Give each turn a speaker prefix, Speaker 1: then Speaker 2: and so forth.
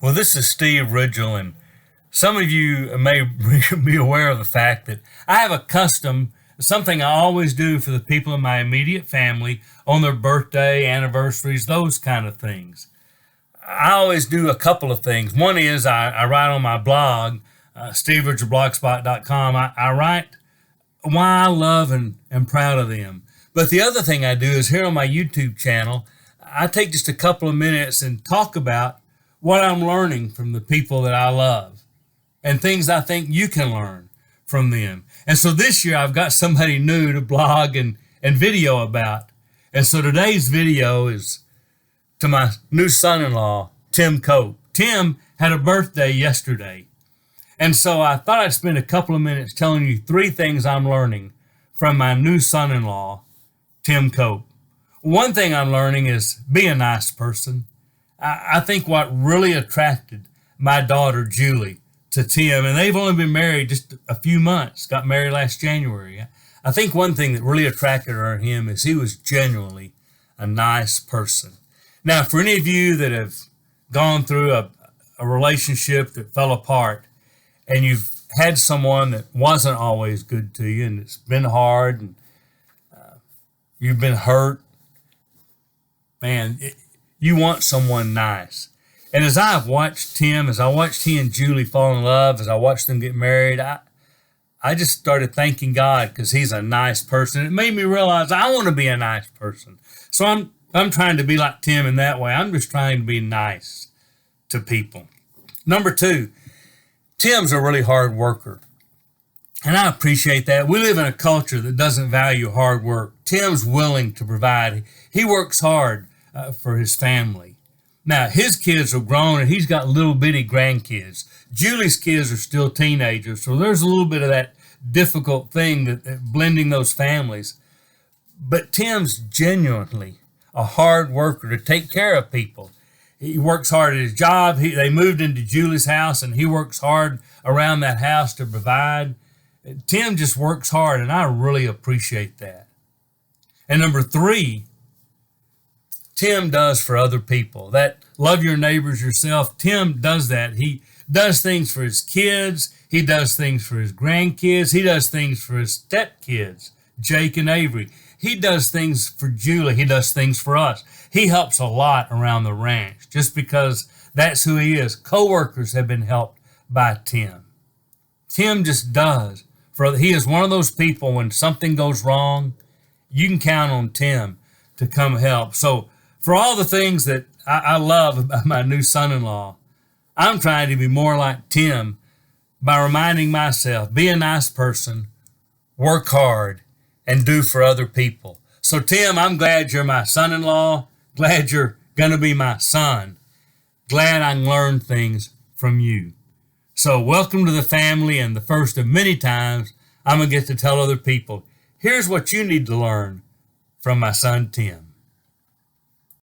Speaker 1: Well, this is Steve Ridgel, and some of you may be aware of the fact that I have a custom, something I always do for the people in my immediate family on their birthday, anniversaries, those kind of things. I always do a couple of things. One is I write on my blog, steveridgelblogspot.com. I write why I love and am proud of them. But the other thing I do is here on my YouTube channel, I take just a couple of minutes and talk about what I'm learning from the people that I love and things I think you can learn from them. And so this year I've got somebody new to blog and video about. And so today's video is to my new son-in-law, Tim Cope. Tim had a birthday yesterday. And so I thought I'd spend a couple of minutes telling you three things I'm learning from my new son-in-law, Tim Cope. One thing I'm learning is be a nice person. I think what really attracted my daughter, Julie, to Tim, and they've only been married just a few months, got married last January. I think one thing that really attracted her and him is he was genuinely a nice person. Now, for any of you that have gone through a relationship that fell apart and you've had someone that wasn't always good to you and it's been hard and you've been hurt, man, you want someone nice. And as I've watched Tim, as I watched he and Julie fall in love, as I watched them get married, I just started thanking God because he's a nice person. It made me realize I want to be a nice person. So I'm trying to be like Tim in that way. I'm just trying to be nice to people. Number two, Tim's a really hard worker. And I appreciate that. We live in a culture that doesn't value hard work. Tim's willing to provide. He works hard for his family. Now, his kids are grown and he's got little bitty grandkids. Julie's kids are still teenagers, so there's a little bit of that difficult thing that blending those families. But Tim's genuinely a hard worker to take care of people. He works hard at his job. They moved into Julie's house and he works hard around that house to provide. Tim just works hard and I really appreciate that. And number three, Tim does for other people. That love your neighbors yourself. Tim does that. He does things for his kids. He does things for his grandkids. He does things for his stepkids, Jake and Avery. He does things for Julie. He does things for us. He helps a lot around the ranch just because that's who he is. Co-workers have been helped by Tim. Tim just does. He is one of those people when something goes wrong, you can count on Tim to come help. So for all the things that I love about my new son-in-law, I'm trying to be more like Tim by reminding myself, be a nice person, work hard, and do for other people. So Tim, I'm glad you're my son-in-law. Glad you're going to be my son. Glad I learned things from you. So welcome to the family, and the first of many times I'm going to get to tell other people, here's what you need to learn from my son Tim.